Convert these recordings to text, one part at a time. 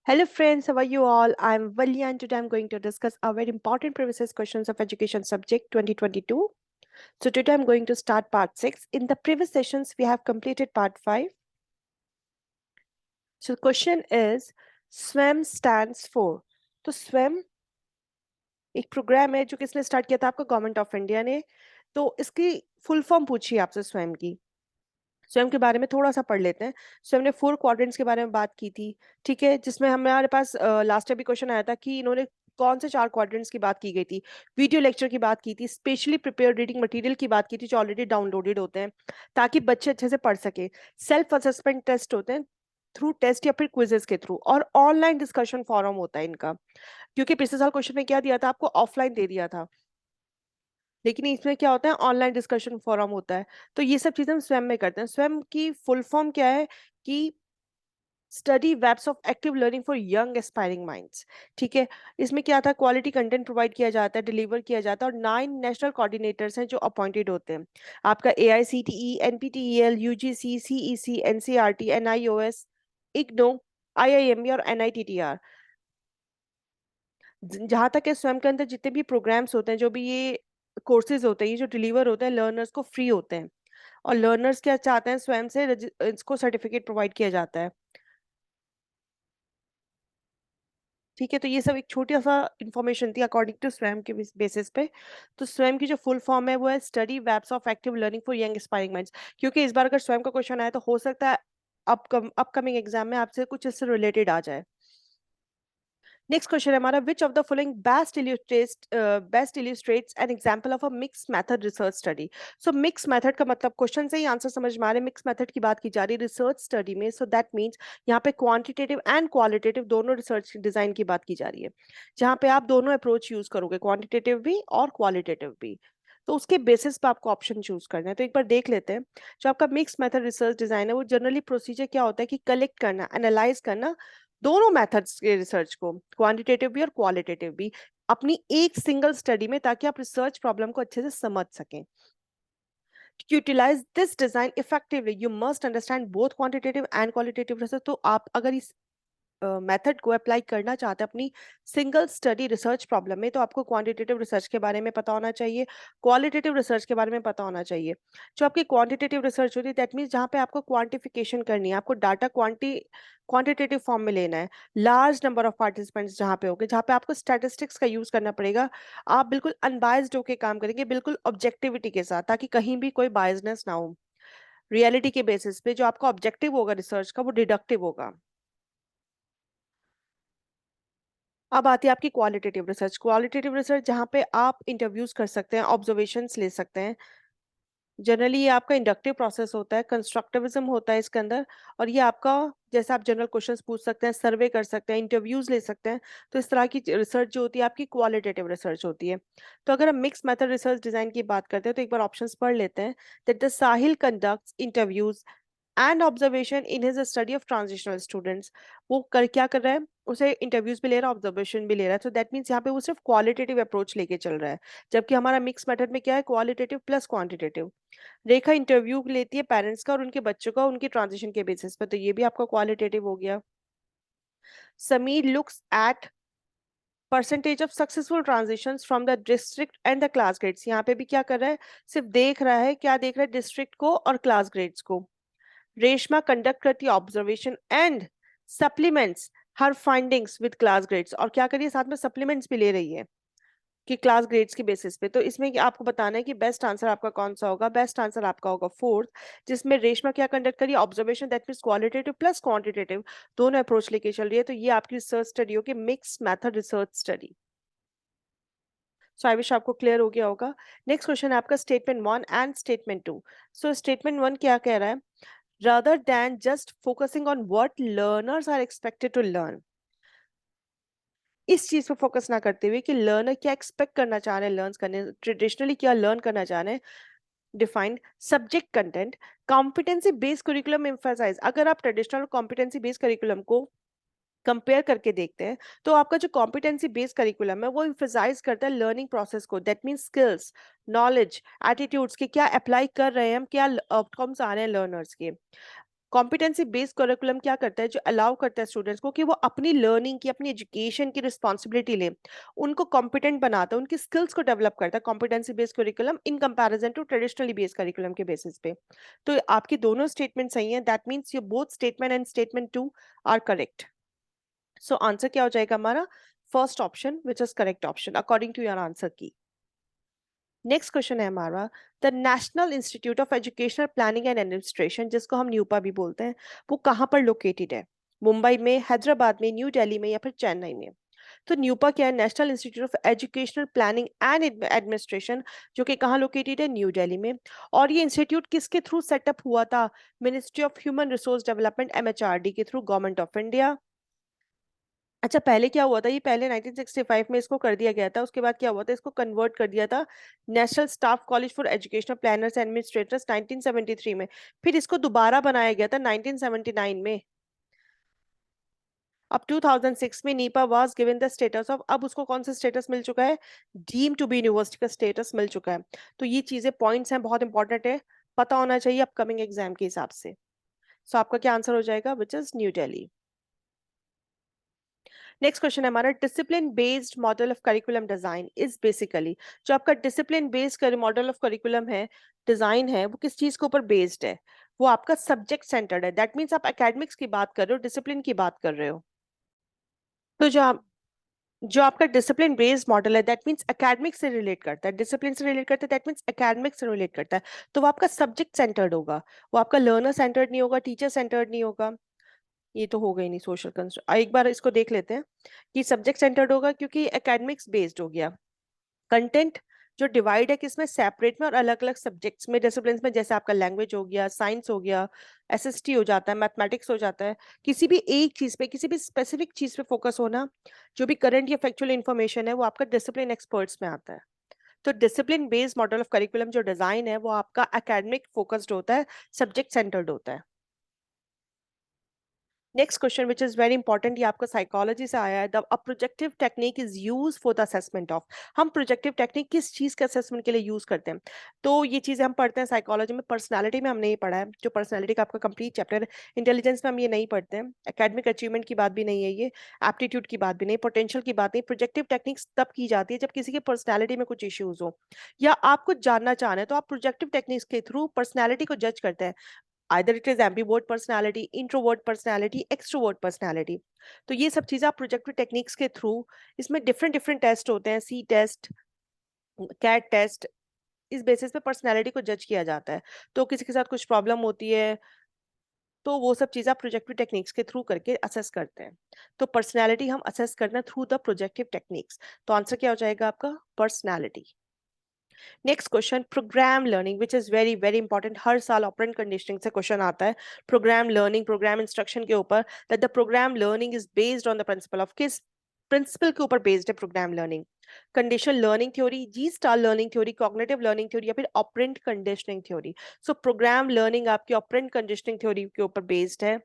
Hello friends, how are you all? I'm Valya and today I'm going to discuss a very important previous questions of education subject 2022. So today I'm going to start part 6. In the previous sessions we have completed part 5. So the question is SWAM stands for. तो SWAM एक programme है जो किसने start किया था आपका government of India ने. तो इसकी फुल फॉर्म पूछी है आपसे स्वयं की. स्वयं के बारे में थोड़ा सा पढ़ लेते हैं. स्वयं ने 4 क्वाड्रेंट्स के बारे में बात की थी. ठीक है, जिसमें हमारे पास लास्ट टाइम भी क्वेश्चन आया था कि इन्होंने कौन से 4 क्वाड्रेंट्स की बात की गई थी. वीडियो लेक्चर की बात की थी, स्पेशली प्रिपेयर्ड रीडिंग मटेरियल की बात की थी जो ऑलरेडी डाउनलोडेड होते हैं ताकि बच्चे अच्छे से पढ़ सके. सेल्फ असेसमेंट टेस्ट होते हैं थ्रू टेस्ट या फिर क्विजेस के थ्रू, और ऑनलाइन डिस्कशन फोरम होता है इनका. क्योंकि पिछले साल क्वेश्चन में क्या दिया था आपको, ऑफलाइन दे दिया था, लेकिन इसमें क्या होता है ऑनलाइन डिस्कशन फोरम होता है. तो ये सब चीजें हम स्वयं में करते हैं. स्वयं की फुल फॉर्म क्या है कि study webs of active learning for young aspiring minds. ठीक है, इसमें क्या था, क्वालिटी कंटेंट प्रोवाइड किया जाता है, डिलीवर किया जाता है, और 9 नेशनल कोऑर्डिनेटर्स हैं जो अपॉइंटेड होते हैं. आपका AICTE, NPTEL, UGC, CEC, NCERT, NIOS, IGNOU, IIME और NITTR. जहां तक है स्वयं के अंदर जितने भी प्रोग्राम्स होते हैं, जो भी ये कोर्सेज होते हैं, ये जो डिलीवर होते हैं लर्नर्स को फ्री होते हैं. और लर्नर्स क्या चाहते हैं, स्वयं से इसको सर्टिफिकेट प्रोवाइड किया जाता है. ठीक है, तो ये सब एक छोटा सा इन्फॉर्मेशन थी अकॉर्डिंग टू स्वयं के बेसिस पे. तो स्वयं की जो फुल फॉर्म है वो है study webs of active learning for young aspiring minds. क्योंकि इस बार अगर स्वयं का क्वेश्चन आया तो हो सकता है अपकमिंग एग्जाम में आपसे कुछ इससे रिलेटेड आ जाए. नेक्स्ट क्वेश्चन है हमारा, which of the following best illustrates an example of a mix method research study. So mix method का मतलब, क्वेश्चन से ही आंसर समझ में आ रहा है, मिक्स मेथड की बात की जा रही है रिसर्च स्टडी में. सो दैट मीन्स यहाँ पे क्वांटिटेटिव एंड क्वालिटेटिव दोनों रिसर्च डिजाइन की बात की जा रही है, जहाँ पे आप दोनों अप्रोच यूज करोगे, क्वांटिटेटिव भी और क्वालिटेटिव भी. तो उसके बेसिस पे आपको ऑप्शन चूज करना है. तो एक बार देख लेते हैं. जो आपका मिक्स मेथड रिसर्च डिजाइन है वो जनरली प्रोसीजर क्या होता है कि कलेक्ट करना, एनालाइज करना दोनों मेथड्स के रिसर्च को, क्वांटिटेटिव भी और क्वालिटेटिव भी, अपनी एक सिंगल स्टडी में, ताकि आप रिसर्च प्रॉब्लम को अच्छे से समझ सकें. To utilize this design effectively, you must understand both quantitative and qualitative research. तो आप अगर इस मेथड को अप्लाई करना चाहते हैं अपनी सिंगल स्टडी रिसर्च प्रॉब्लम में, तो आपको क्वांटिटेटिव रिसर्च के बारे में पता होना चाहिए, क्वालिटेटिव रिसर्च के बारे में पता होना चाहिए. जो आपकी क्वांटिटेटिव रिसर्च होती है दैट मीन्स जहाँ पे आपको क्वांटिफिकेशन करनी है, आपको डाटा क्वांटिटेटिव फॉर्म में लेना है, लार्ज नंबर ऑफ पार्टिसिपेंट्स जहाँ पे होंगे, जहाँ पे आपको स्टैटिस्टिक्स का यूज करना पड़ेगा. आप बिल्कुल अनबायस्ड होकर काम करेंगे, बिल्कुल ऑब्जेक्टिविटी के साथ, ताकि कहीं भी कोई बायसनेस ना हो. रियलिटी के बेसिस पे जो आपका ऑब्जेक्टिव होगा रिसर्च का वो डिडक्टिव होगा. अब आती है आपकी क्वालिटेटिव रिसर्च. क्वालिटेटिव रिसर्च जहाँ पे आप इंटरव्यूज कर सकते हैं, ऑब्जर्वेशंस ले सकते हैं. जनरली ये आपका इंडक्टिव प्रोसेस होता है, कंस्ट्रक्टिविज्म होता है इसके अंदर. और ये आपका, जैसे आप जनरल क्वेश्चंस पूछ सकते हैं, सर्वे कर सकते हैं, इंटरव्यूज ले सकते हैं. तो इस तरह की रिसर्च जो होती है आपकी क्वालिटेटिव रिसर्च होती है. तो अगर हम मिक्स मेथड रिसर्च डिजाइन की बात करते हैं तो एक बार ऑप्शंस पढ़ लेते हैं. That the Sahil conducts interviews and observation in his study of transitional students. वो क्या कर रहा है, उसे इंटरव्यूज भी ले रहा है, ऑब्जर्वेशन भी ले रहा है. तो दैट मीन्स यहाँ पे वो सिर्फ क्वालिटेटिव अप्रोच लेके चल रहा है, जबकि हमारा मिक्स मेथड में क्या है, क्वालिटेटिव प्लस क्वांटिटेटिव. रेखा इंटरव्यू लेती है पेरेंट्स का और उनके बच्चों का उनकी ट्रांजिशन के बेसिस पे, तो ये भी आपका क्वालिटेटिव हो गया. Sameer looks at percentage of successful transitions from the district and the class grades. यहाँ पे भी क्या कर रहा है, सिर्फ देख रहा है, क्या देख रहा है, डिस्ट्रिक्ट को और क्लास ग्रेड्स को. रेशमा कंडक्ट करती है observation and supplements her findings with class grades, और क्या करिए साथ में सप्लीमेंट्स भी ले रही है कि क्लास ग्रेड्स के बेसिस पे. तो इसमें आपको बताना है कि बेस्ट आंसर आपका कौन सा होगा. बेस्ट आंसर आपका होगा फोर्थ, जिसमें रेशमा क्या कंडक्ट करिए, observation, that means qualitative plus quantitative दोनों अप्रोच लेके चल रही है. तो ये आपकी रिसर्च स्टडी होगी, mix method research study. So I wish आपको क्लियर हो गया होगा. नेक्स्ट क्वेश्चन है आपका statement 1 and statement 2. So statement 1 क्या कह रहा है, rather than just focusing on what learners are expected to learn. इस चीज पे फोकस ना करते हुए कि लर्नर क्या एक्सपेक्ट करना चाह रहे हैं, लर्न करने, ट्रेडिशनली क्या लर्न करना चाह रहे हैं. Defined subject content, competency based curriculum emphasise. अगर आप ट्रेडिशनल कॉम्पिटेंसी बेस्ड करिकुलम को कंपेयर करके देखते हैं तो आपका जो कॉम्पिटेंसी बेस्ड करिकुलम है वो एम्फसाइज करता है लर्निंग प्रोसेस को. That means skills, knowledge, attitudes के क्या अप्लाई कर रहे हैं हम, क्या आउटकम्स आ रहे हैं लर्नर्स के. कॉम्पिटेंसी बेस्ड करिकुलम क्या करता है, जो अलाउ करता है स्टूडेंट्स को कि वो अपनी लर्निंग की, अपनी एजुकेशन की रिस्पॉन्सिबिलिटी ले, उनको कॉम्पिटेंट बनाता है, उनकी स्किल्स को डेवलप करता है competency based curriculum in comparison to traditionally based curriculum के बेसिस पे। तो आपकी दोनों स्टेटमेंट सही है, that means your both statement and statement two are correct. So answer क्या हो जाएगा हमारा, first option which is correct option according to your answer की। नेक्स्ट क्वेश्चन है हमारा, the National Institute of Educational Planning and Administration, जिसको हम NUEPA भी बोलते हैं, वो कहाँ पर लोकेटेड है? मुंबई में, हैदराबाद में, न्यू दिल्ली में, या फिर चेन्नई में? तो न्यूपा क्या है, national Institute of Educational Planning and administration, जो कि कहाँ लोकेटेड है, न्यू दिल्ली में। और ये इंस्टीट्यूट किसके थ्रू सेटअप हुआ था? Ministry of human resource development, MHRD के थ्रू, गवर्नमेंट ऑफ इंडिया। अच्छा, पहले क्या हुआ था, ये पहले 1965 में इसको कर दिया गया था, उसके बाद क्या हुआ था, इसको कन्वर्ट कर दिया था national staff college for educational planners and administrators 1973 में। फिर इसको दोबारा बनाया गया था 1979 में। अब 2006 में Nipah was given the status of, अब उसको कौन सा स्टेटस मिल चुका है, डीम टू बी यूनिवर्सिटी का स्टेटस मिल चुका है। तो ये चीजें पॉइंट्स हैं, बहुत इंपॉर्टेंट है, पता होना चाहिए अपकमिंग एग्जाम के हिसाब से। सो आपका क्या आंसर हो जाएगा, which is new Delhi. Next question है हमारा, discipline based model of curriculum design is basically, जो आपका discipline based model of curriculum है, डिजाइन है, वो किस चीज के ऊपर बेस्ड है? वो आपका सब्जेक्ट सेंटर्ड है, दैट मीन्स आप एकेडमिक्स की बात कर रहे हो, डिसिप्लिन की बात कर रहे हो। तो जो आपका डिसिप्लिन बेस्ड मॉडल है, दैट मीन्स एकेडमिक्स से रिलेट करता है, डिसिप्लिन से रिलेट करता है, दैट मीन्स एकेडमिक्स से रिलेट करता है। तो वो आपका सब्जेक्ट सेंटर्ड होगा, वो आपका लर्नर सेंटर्ड नहीं होगा, टीचर सेंटर्ड नहीं होगा। ये तो हो गई नहीं सोशल कंस्ट्रक्ट, एक बार इसको देख लेते हैं कि सब्जेक्ट सेंटर्ड होगा क्योंकि एकेडमिक्स बेस्ड हो गया। कंटेंट जो डिवाइड है किसमें, सेपरेट में और अलग अलग सब्जेक्ट्स में, डिसिप्लिन में, जैसे आपका लैंग्वेज हो गया, साइंस हो गया, एसएसटी हो जाता है, मैथमेटिक्स हो जाता है। किसी भी एक चीज पे, किसी भी स्पेसिफिक चीज पे फोकस होना, जो भी करंट या फैक्चुअल इन्फॉर्मेशन है, वो आपका डिसिप्लिन एक्सपर्ट्स में आता है। तो discipline based model of curriculum जो डिजाइन है, वो आपका एकेडमिक फोकस्ड होता है, सब्जेक्ट सेंटर्ड होता है। Next question which is very important, ये आपका साइकोलॉजी से आया है, the a projective technique is use for the assessment of, हम प्रोजेक्टिव टेक्निक किस चीज के असेसमेंट के लिए यूज करते हैं? तो ये चीजें हम पढ़ते हैं साइकोलॉजी में, पर्सनालिटी में हमने ये पढ़ा है, जो पर्सनालिटी का आपका कंप्लीट चैप्टर। इंटेलिजेंस में हम ये नहीं पढ़ते हैं, एकेडमिक अचीवमेंट की बात भी नहीं है ये, एप्टीट्यूड की बात भी नहीं, पोटेंशियल की बात नहीं। प्रोजेक्टिव टेक्निक्स तब की जाती है जब किसी की पर्सनालिटी में कुछ इश्यूज हो, या आप कुछ जानना चाह रहे हैं, तो आप प्रोजेक्टिव टेक्निक्स के थ्रू पर्सनालिटी को जज करते हैं, either it is ambivert personality, introvert personality, extrovert personality। तो ये सब चीजें आप प्रोजेक्टिव टेक्निक्स के थ्रू, इसमें डिफरेंट डिफरेंट टेस्ट होते हैं, सी टेस्ट, कैट टेस्ट, इस बेसिस पे पर्सनालिटी को जज किया जाता है। तो किसी के साथ कुछ प्रॉब्लम होती है, तो वो सब चीजें आप प्रोजेक्टिव टेक्निक्स के थ्रू करके असेस करते हैं। तो पर्सनालिटी हम असेस करते हैं थ्रू द प्रोजेक्टिव टेक्निक्स। तो आंसर क्या हो जाएगा आपका, personality. Next question, program learning which is very very important, हर साल ऑपरेंट कंडीशनिंग से क्वेश्चन आता है प्रोग्राम लर्निंग, प्रोग्राम इंस्ट्रक्शन के ऊपर, that the program learning is based on the principle of, किस प्रिंसिपल के ऊपर बेस्ड है program learning? Conditional learning theory, Gestalt learning theory, cognitive learning theory, या फिर operant conditioning theory? So program learning आपकी operant conditioning theory के ऊपर based है।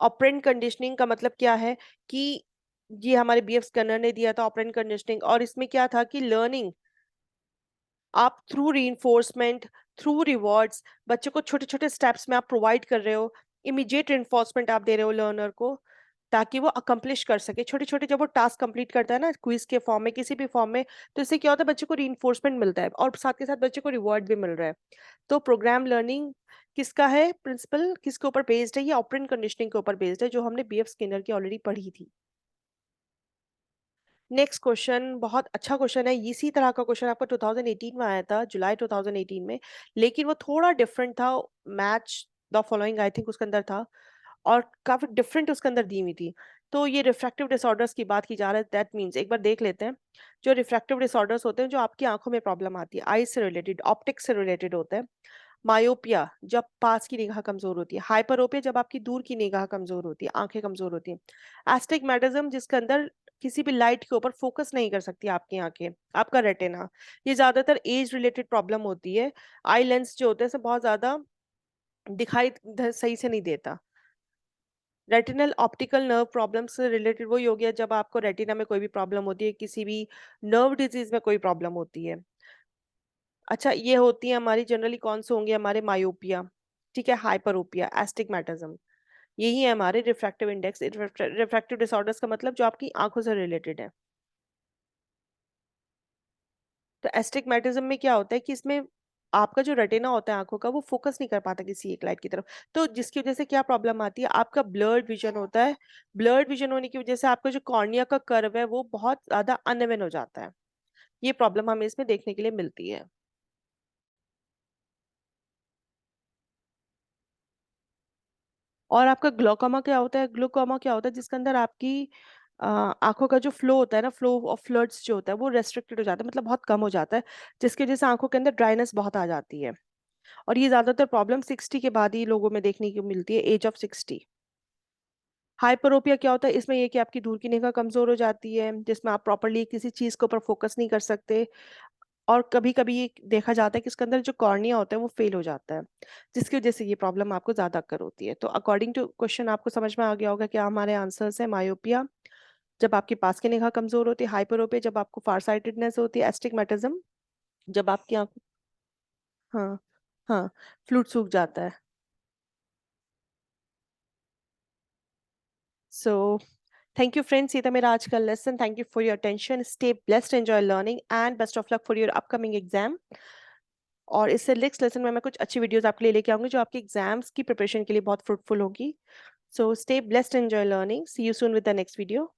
ऑपरेंट कंडीशनिंग का मतलब क्या है कि ये हमारे बीएफ स्कनर ने दिया था ऑपरेंट कंडीशनिंग, और इसमें क्या था कि लर्निंग आप थ्रू रीइंफोर्समेंट, थ्रू रिवॉर्ड्स, बच्चे को छोटे छोटे स्टेप्स में आप प्रोवाइड कर रहे हो, इमीडिएट रिइंफोर्समेंट आप दे रहे हो लर्नर को, ताकि वो अकम्प्लिश कर सके छोटे छोटे, जब वो टास्क कंप्लीट करता है ना क्विज के फॉर्म में, किसी भी फॉर्म में, तो इससे क्या होता है, बच्चे को रीइंफोर्समेंट मिलता है और साथ के साथ बच्चे को रिवॉर्ड भी मिल रहा है। तो प्रोग्राम लर्निंग किसका है, प्रिंसिपल किसके ऊपर बेस्ड है, ये ऑपरेंट कंडीशनिंग के ऊपर बेस्ड है, जो हमने बीएफ स्किनर की ऑलरेडी पढ़ी थी। नेक्स्ट क्वेश्चन बहुत अच्छा क्वेश्चन है, इसी तरह का क्वेश्चन आपका 2018 में आया था, जुलाई 2018 में, लेकिन वो थोड़ा डिफरेंट था। Match the following I think उसके अंदर था, और काफी डिफरेंट उसके अंदर दी हुई थी। तो ये रिफ्रैक्टिव डिसऑर्डर्स की बात की जा रहा है, दैट मीन्स एक बार देख लेते हैं। जो रिफ्रैक्टिव डिसऑर्डर्स होते हैं, जो आपकी आंखों में प्रॉब्लम आती है, आई से रिलेटेड, ऑप्टिक्स से रिलेटेड होते हैं। मायोपिया, जब पास की निगाह कमजोर होती है। हाइपरोपिया, जब आपकी दूर की निगाह कमजोर होती है, आंखें कमजोर होती हैं। एस्टिग्मेटिज्म, जिसके अंदर किसी भी लाइट के ऊपर फोकस नहीं कर सकती आपकी आंखें, आपका रेटिना, ये ज्यादातर एज रिलेटेड प्रॉब्लम होती है। आई लेंस जो होते हैं, बहुत ज्यादा दिखाई सही से नहीं देता। रेटिनल ऑप्टिकल नर्व प्रॉब्लम से रिलेटेड वही हो गया, जब आपको रेटिना में कोई भी प्रॉब्लम होती है, किसी भी नर्व डिजीज में कोई प्रॉब्लम होती है। अच्छा, ये होती है हमारी जनरली कौन से होंगे, हमारे मायोपिया, ठीक है, हाइपरोपिया, एस्टिग्मेटिज्म, यही है हमारे रिफ्रैक्टिव इंडेक्स। रिफ्रैक्टिव डिसऑर्डर्स का मतलब जो आपकी आंखों से रिलेटेड है। तो एस्टिग्मेटिज्म में क्या होता है कि इसमें आपका जो रेटिना होता है आंखों का, वो फोकस नहीं कर पाता किसी एक लाइट की तरफ। तो जिसकी वजह से क्या प्रॉब्लम आती है, आपका ब्लर्ड विजन होता है। ब्लर्ड विजन होने की वजह से आपका जो कॉर्निया का कर्व है वो बहुत ज्यादा अनइवन हो जाता है। ये प्रॉब्लम हमें इसमें देखने के लिए मिलती है। और आपका ग्लोकोमा क्या होता है? ग्लोकोमा क्या होता है जिसके अंदर आपकी आंखों का जो फ्लो होता है ना, फ्लो ऑफ फ्लूइड्स जो होता है वो रेस्ट्रिक्टेड हो जाता है, मतलब बहुत कम हो जाता है, जिसकी वजह से आंखों के अंदर ड्राइनेस बहुत आ जाती है। और ये ज्यादातर प्रॉब्लम 60 के बाद ही लोगों में देखने को मिलती है, एज ऑफ 60। हाइपरोपिया क्या होता है? इसमें ये कि आपकी दूर की निगाह कमजोर हो जाती है, जिसमें आप प्रॉपरली किसी चीज के ऊपर फोकस नहीं कर सकते। और कभी कभी ये देखा जाता है कि इसके अंदर जो कॉर्निया होता है वो फेल हो जाता है, जिसकी वजह से ये प्रॉब्लम आपको ज्यादा अकर होती है। तो अकॉर्डिंग टू क्वेश्चन आपको समझ में आ गया होगा क्या हमारे आंसर्स है। मायोपिया जब आपके पास की निगाह कमजोर होती है, हाइपरोपिया जब आपको फार साइटेडनेस होती है, एस्टिग्मेटिज्म जब आपकी आंख, हाँ, हाँ, फ्लूइड सूख जाता है। सो थैंक यू फ्रेंड्स, ये था मेरा आज का lesson. Thank you for your attention, stay blessed, enjoy learning and best of luck for your upcoming exam. और इससे नेक्स्ट लेसन में मैं कुछ अच्छी वीडियोस आपके लिए लेके आऊंगी जो आपके एग्जाम्स की प्रिपरेशन के लिए बहुत फ्रूटफुल होगी। So stay blessed, enjoy learning, see you soon with the next video.